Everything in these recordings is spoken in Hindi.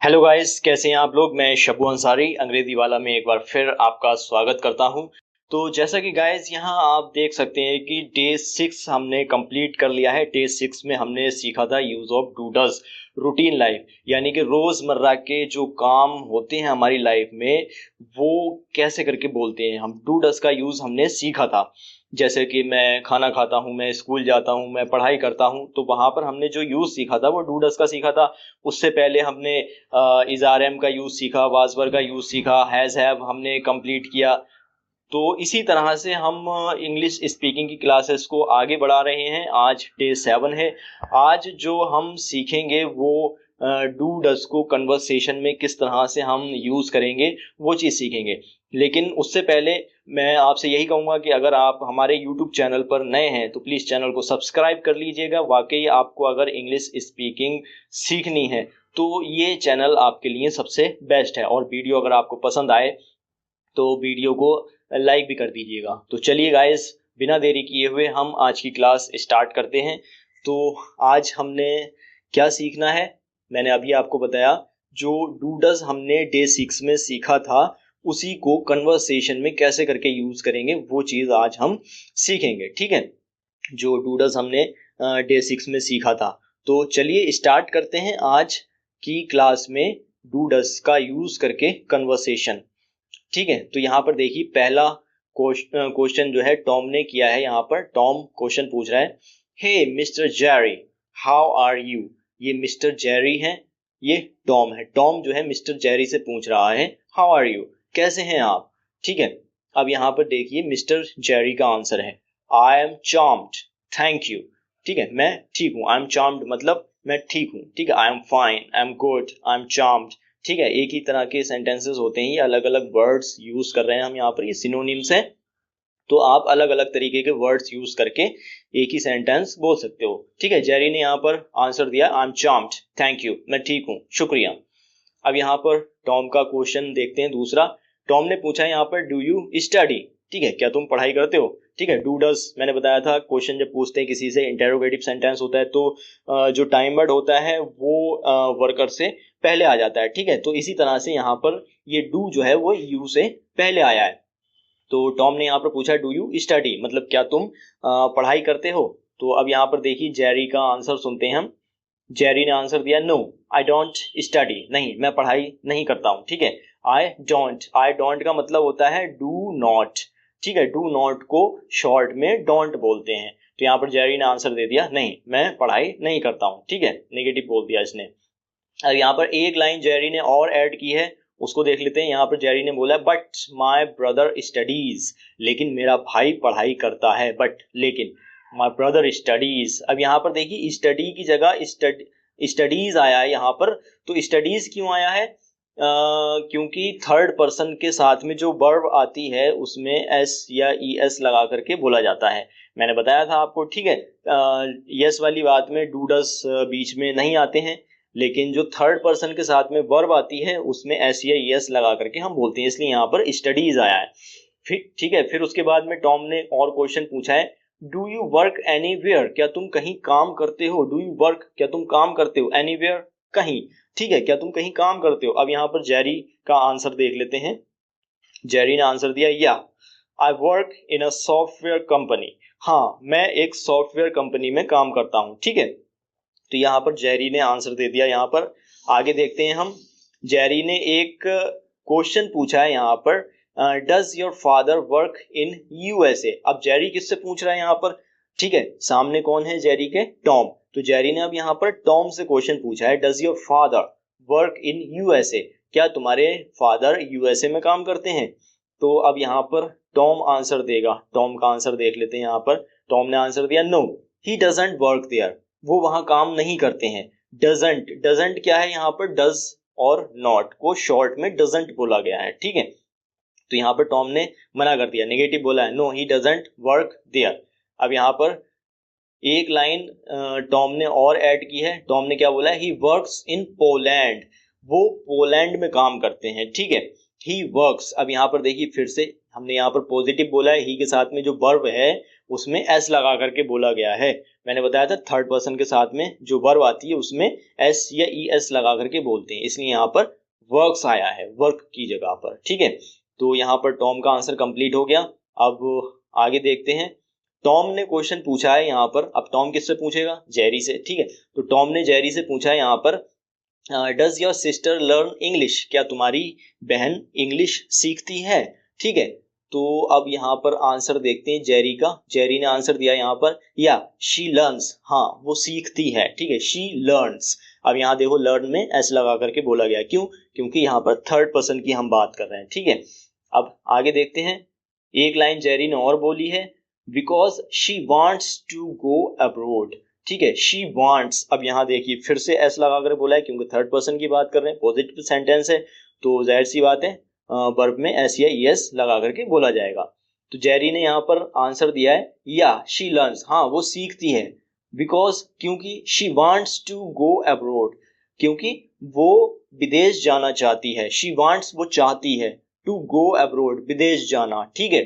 हेलो गाइस, कैसे हैं आप लोग। मैं शब्बू अंसारी अंग्रेजी वाला में एक बार फिर आपका स्वागत करता हूं। तो जैसा कि गाइस यहाँ आप देख सकते हैं कि डे 6 हमने कंप्लीट कर लिया है। डे 6 में हमने सीखा था use of doodles routine life, यानी कि रोजमर्रा के जो काम होते हैं हमारी लाइफ में वो कैसे करके बोलते हैं हम। डूडल्स का यूज हमने सीखा था। जैसे कि मैं खाना खाता हूँ, मैं स्कूल जाता हूँ, मैं पढ़ाई करता हूँ, तो वहां पर हमने जो यूज सीखा था वो डूडल्स का सीखा था। उससे पहले हमने इज़ारएम का यूज सीखा, वाजवर का यूज सीखा, हैज हैव हमने कंप्लीट किया। तो इसी तरह से हम इंग्लिश स्पीकिंग की क्लासेस को आगे बढ़ा रहे हैं। आज डे 7 है। आज जो हम सीखेंगे वो डू डस को कन्वर्सेशन में किस तरह से हम यूज करेंगे वो चीज़ सीखेंगे। लेकिन उससे पहले मैं आपसे यही कहूँगा कि अगर आप हमारे यूट्यूब चैनल पर नए हैं तो प्लीज़ चैनल को सब्सक्राइब कर लीजिएगा। वाकई आपको अगर इंग्लिश स्पीकिंग सीखनी है तो ये चैनल आपके लिए सबसे बेस्ट है। और वीडियो अगर आपको पसंद आए तो वीडियो को लाइक भी कर दीजिएगा। तो चलिए गाइस, बिना देरी किए हुए हम आज की क्लास स्टार्ट करते हैं। तो आज हमने क्या सीखना है, मैंने अभी आपको बताया। जो डूडल्स हमने डे 6 में सीखा था उसी को कन्वर्सेशन में कैसे करके यूज करेंगे वो चीज आज हम सीखेंगे। ठीक है, जो डूडल्स हमने डे 6 में सीखा था। तो चलिए स्टार्ट करते हैं आज की क्लास में डूडल्स का यूज करके कन्वर्सेशन। ठीक है, तो यहाँ पर देखिए पहला क्वेश्चन जो है टॉम ने किया है। यहाँ पर टॉम क्वेश्चन पूछ रहा है, hey mister Jerry, how are you. ये मिस्टर जेरी है, ये टॉम है। टॉम जो है मिस्टर जेरी से पूछ रहा है हाउ आर यू, कैसे हैं आप। ठीक है, अब यहाँ पर देखिए मिस्टर जेरी का आंसर है I am charmed, thank you. ठीक है, मैं ठीक हूँ। आई एम चार्म्ड मतलब मैं ठीक हूँ। ठीक है, I am fine, I am good, I am charmed. ठीक है, एक ही तरह के सेंटेंसेस होते हैं, ये अलग अलग वर्ड्स यूज कर रहे हैं हम यहाँ पर, ये सिनोनिम्स हैं। तो आप अलग अलग तरीके के वर्ड्स यूज करके एक ही सेंटेंस बोल सकते हो। ठीक है, जेरी ने यहाँ पर आंसर दिया I am charmed, thank you, मैं ठीक हूँ, शुक्रिया। अब यहाँ पर टॉम का क्वेश्चन देखते हैं दूसरा। टॉम ने पूछा यहाँ पर डू यू स्टडी। ठीक है, क्या तुम पढ़ाई करते हो। ठीक है, डू डस मैंने बताया था क्वेश्चन जब पूछते हैं किसी से, इंटेरोगेटिव सेंटेंस होता है तो जो टाइम वर्ड होता है वो वर्कर से पहले आ जाता है। ठीक है, तो इसी तरह से यहाँ पर ये डू जो है वो यू से पहले आया है। तो टॉम ने यहाँ पर पूछा डू यू स्टडी मतलब क्या तुम पढ़ाई करते हो। तो अब यहाँ पर देखिए जेरी का आंसर सुनते हैं हम। जेरी ने आंसर दिया नो आई डोंट स्टडी, नहीं मैं पढ़ाई नहीं करता हूँ। ठीक है, आई डोंट का मतलब होता है डू नॉट। ठीक है, डू नॉट को शॉर्ट में डोंट बोलते हैं। तो यहाँ पर जेरी ने आंसर दे दिया नहीं मैं पढ़ाई नहीं करता हूँ। ठीक है, नेगेटिव बोल दिया इसने। अब यहाँ पर एक लाइन जेरी ने और ऐड की है, उसको देख लेते हैं। यहाँ पर जेरी ने बोला बट माई ब्रदर स्टडीज, लेकिन मेरा भाई पढ़ाई करता है। बट लेकिन माई ब्रदर स्टडीज। अब यहाँ पर देखिए स्टडी की जगह स्टडीज आया है यहाँ पर। तो स्टडीज क्यों आया है, क्योंकि थर्ड पर्सन के साथ में जो वर्ब आती है उसमें एस या ई एस लगा करके बोला जाता है। मैंने बताया था आपको। ठीक है, यस वाली बात में डूडस बीच में नहीं आते हैं, लेकिन जो थर्ड पर्सन के साथ में वर्ब आती है उसमें एस या ई एस लगा करके हम बोलते हैं, इसलिए यहाँ पर स्टडीज आया है। फिर ठीक है, फिर उसके बाद में टॉम ने और क्वेश्चन पूछा है डू यू वर्क एनीवेयर, क्या तुम कहीं काम करते हो। डू यू वर्क, क्या तुम काम करते हो, एनीवेयर कहीं। ठीक है, क्या तुम कहीं काम करते हो। अब यहाँ पर जेरी का आंसर देख लेते हैं। जेरी ने आंसर दिया या I work in a software company, हाँ मैं एक सॉफ्टवेयर कंपनी में काम करता हूँ। ठीक है, तो यहाँ पर जेरी ने आंसर दे दिया। यहाँ पर आगे देखते हैं हम। जेरी ने एक क्वेश्चन पूछा है यहाँ पर does your father work in USA. अब जेरी किससे पूछ रहा है यहाँ पर। ठीक है, सामने कौन है जेरी के, टॉम। तो जेरी ने अब यहाँ पर टॉम से क्वेश्चन पूछा है does your father work in USA, क्या तुम्हारे फादर यूएसए में काम करते हैं। तो अब यहाँ पर टॉम आंसर देगा। टॉम का आंसर देख लेते हैं। यहाँ पर टॉम ने आंसर दिया no he doesn't work there, वो वहां काम नहीं करते हैं। डजंट, डजंट क्या है यहाँ पर, डज और नॉट को शॉर्ट में डजंट बोला गया है। ठीक है, तो यहाँ पर टॉम ने मना कर दिया, नेगेटिव बोला है, no he doesn't work there. अब यहाँ पर एक लाइन टॉम ने और ऐड की है। टॉम ने क्या बोला है, ही वर्क्स इन पोलैंड, वो पोलैंड में काम करते हैं। ठीक है, ही वर्क्स। अब यहाँ पर देखिए फिर से हमने यहाँ पर पॉजिटिव बोला है, ही के साथ में जो वर्ब है उसमें एस लगा करके बोला गया है। मैंने बताया था थर्ड पर्सन के साथ में जो वर्ब आती है उसमें एस या ई एस लगा करके बोलते हैं, इसलिए यहाँ पर वर्क्स आया है वर्क की जगह पर। ठीक है, तो यहाँ पर टॉम का आंसर कंप्लीट हो गया। अब आगे देखते हैं। टॉम ने क्वेश्चन पूछा है यहाँ पर, अब टॉम किससे पूछेगा? जेरी से। ठीक है, तो टॉम ने जेरी से पूछा है यहाँ पर does your sister learn English, क्या तुम्हारी बहन इंग्लिश सीखती है? ठीक है, तो अब यहाँ पर आंसर देखते हैं जेरी का। जेरी ने आंसर दिया यहाँ पर या शी लर्न्स, हाँ वो सीखती है। ठीक है, शी लर्न्स। अब यहाँ देखो लर्न में एस लगा करके बोला गया, क्यों? क्योंकि यहाँ पर थर्ड पर्सन की हम बात कर रहे हैं। ठीक है, अब आगे देखते हैं। एक लाइन जेरी ने और बोली है, because she wants to go abroad. ठीक है, शी वांट्स, अब यहाँ देखिए फिर से एस लगा कर बोला है क्योंकि थर्ड पर्सन की बात कर रहे हैं, पॉजिटिव सेंटेंस है, तो जाहिर सी बात है वर्ब में एस या एस लगा करके बोला जाएगा। तो जेरी ने यहाँ पर आंसर दिया है या शी लर्न्स, हाँ वो सीखती है। बिकॉज, क्योंकि she wants to go abroad, क्योंकि वो विदेश जाना चाहती है। शी वांट्स वो चाहती है, टू गो अब्रोड विदेश जाना। ठीक है,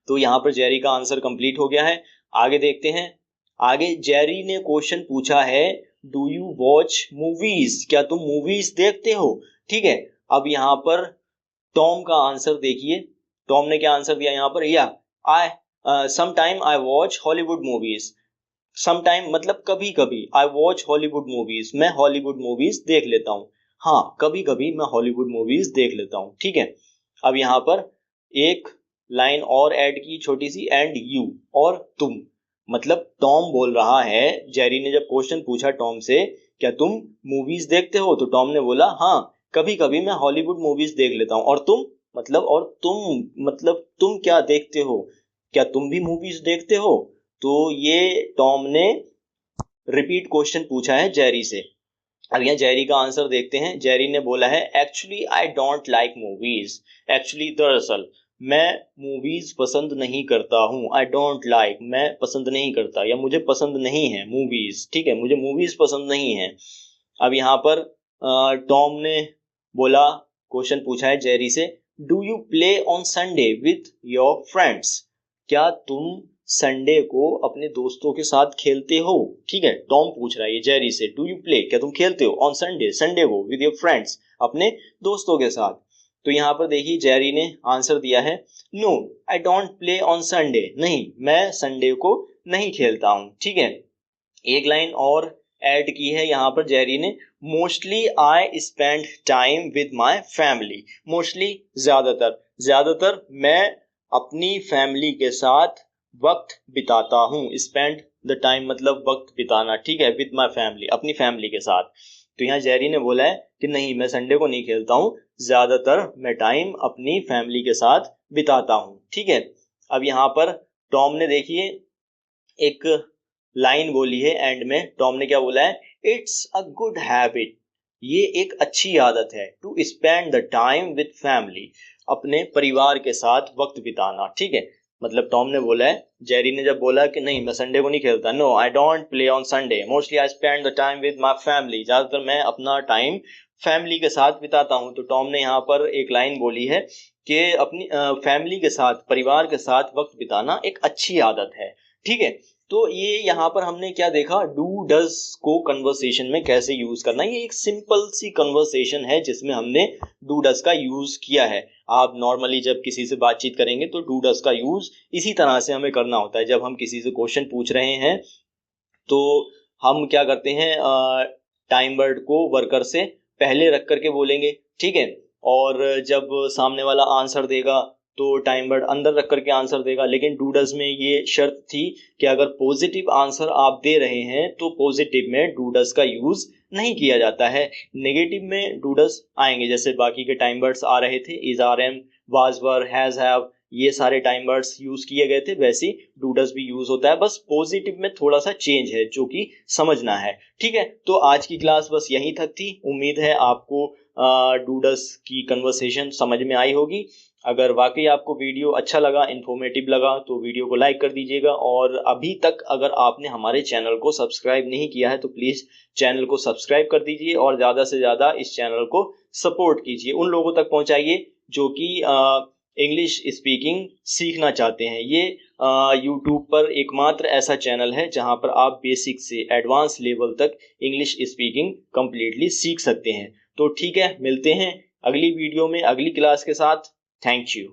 तो यहाँ पर जेरी का आंसर कंप्लीट हो गया है। आगे देखते हैं। आगे जेरी ने क्वेश्चन पूछा है डू यू वॉच मूवीज, क्या तुम मूवीज देखते हो? ठीक है, अब यहाँ पर टॉम का आंसर देखिए। टॉम ने क्या आंसर दिया यहाँ पर, या आई sometime I watch Hollywood movies. Sometime मतलब कभी कभी, आई वॉच हॉलीवुड मूवीज, मैं हॉलीवुड मूवीज देख लेता हूँ। हाँ कभी कभी मैं हॉलीवुड मूवीज देख लेता हूँ। ठीक है, अब यहाँ पर एक लाइन और ऐड की छोटी सी, एंड यू, और तुम। मतलब टॉम बोल रहा है, जेरी ने जब क्वेश्चन पूछा टॉम से क्या तुम मूवीज देखते हो, तो टॉम ने बोला हाँ कभी कभी मैं हॉलीवुड मूवीज देख लेता हूँ। और तुम मतलब, और तुम मतलब तुम क्या देखते हो, क्या तुम भी मूवीज देखते हो? तो ये टॉम ने रिपीट क्वेश्चन पूछा है जेरी से। अब यहाँ जेरी का आंसर देखते हैं। जेरी ने बोला है actually I don't like movies. Actually दरअसल मैं मूवीज पसंद नहीं करता हूँ। आई डोंट लाइक, मैं पसंद नहीं करता या मुझे पसंद नहीं है मूवीज। ठीक है, मुझे मूवीज पसंद नहीं है। अब यहाँ पर टॉम ने बोला, क्वेश्चन पूछा है जेरी से, do you play on Sunday with your friends, क्या तुम संडे को अपने दोस्तों के साथ खेलते हो? ठीक है, टॉम पूछ रहा है ये जेरी से, डू यू प्ले, क्या तुम खेलते हो ऑन संडे, संडे को, विद योर फ्रेंड्स, अपने दोस्तों के साथ? तो यहाँ पर देखिए जेरी ने आंसर दिया है no I don't play on Sunday, नहीं मैं संडे को नहीं खेलता हूँ। ठीक है, एक लाइन और ऐड की है यहाँ पर जेरी ने, mostly I spend time with my family. Mostly ज्यादातर, ज्यादातर मैं अपनी फैमिली के साथ वक्त बिताता हूँ। स्पेंड द टाइम मतलब वक्त बिताना। ठीक है, विद माई फैमिली, अपनी फैमिली के साथ। तो यहाँ जेरी ने बोला है कि नहीं मैं संडे को नहीं खेलता हूँ, ज्यादातर मैं टाइम अपनी फैमिली के साथ बिताता हूँ। ठीक है, अब यहाँ पर टॉम ने देखिए एक लाइन बोली है एंड में। टॉम ने क्या बोला है, इट्स अ गुड हैबिट, ये एक अच्छी आदत है, to spend the time with family, अपने परिवार के साथ वक्त बिताना। ठीक है, मतलब टॉम ने बोला है, जेरी ने जब बोला कि नहीं मैं संडे को नहीं खेलता, no I don't play on Sunday, mostly I spend the time with my family, ज्यादातर मैं अपना टाइम फैमिली के साथ बिताता हूँ। तो टॉम ने यहाँ पर एक लाइन बोली है कि अपनी फैमिली के साथ, परिवार के साथ वक्त बिताना एक अच्छी आदत है। ठीक है, तो ये यहाँ पर हमने क्या देखा, डू डज को कन्वर्सेशन में कैसे यूज करना है। ये एक सिंपल सी कन्वर्सेशन है जिसमें हमने डू डज का यूज किया है। आप नॉर्मली जब किसी से बातचीत करेंगे तो डू डज का यूज इसी तरह से हमें करना होता है। जब हम किसी से क्वेश्चन पूछ रहे हैं तो हम क्या करते हैं, टाइम वर्ड को वर्कर से पहले रख करके बोलेंगे। ठीक है, और जब सामने वाला आंसर देगा तो टाइम वर्ड अंदर रख करके आंसर देगा। लेकिन डू डज में ये शर्त थी कि अगर पॉजिटिव आंसर आप दे रहे हैं तो पॉजिटिव में डू डज का यूज नहीं किया जाता है, नेगेटिव में डू डज आएंगे। जैसे बाकी के टाइम वर्ड्स आ रहे थे, is, are, am, was, were, has, have, ये सारे टाइम वर्ड्स यूज किए गए थे, वैसे डू डज भी यूज होता है, बस पॉजिटिव में थोड़ा सा चेंज है जो कि समझना है। ठीक है, तो आज की क्लास बस यहीं तक थी। उम्मीद है आपको डू डज की कन्वर्सेशन समझ में आई होगी। अगर वाकई आपको वीडियो अच्छा लगा, इन्फॉर्मेटिव लगा, तो वीडियो को लाइक कर दीजिएगा। और अभी तक अगर आपने हमारे चैनल को सब्सक्राइब नहीं किया है तो प्लीज़ चैनल को सब्सक्राइब कर दीजिए और ज़्यादा से ज़्यादा इस चैनल को सपोर्ट कीजिए, उन लोगों तक पहुंचाइए जो कि इंग्लिश स्पीकिंग सीखना चाहते हैं। ये यूट्यूब पर एकमात्र ऐसा चैनल है जहां पर आप बेसिक से एडवांस लेवल तक इंग्लिश स्पीकिंग कंप्लीटली सीख सकते हैं। तो ठीक है, मिलते हैं अगली वीडियो में अगली क्लास के साथ। Thank you.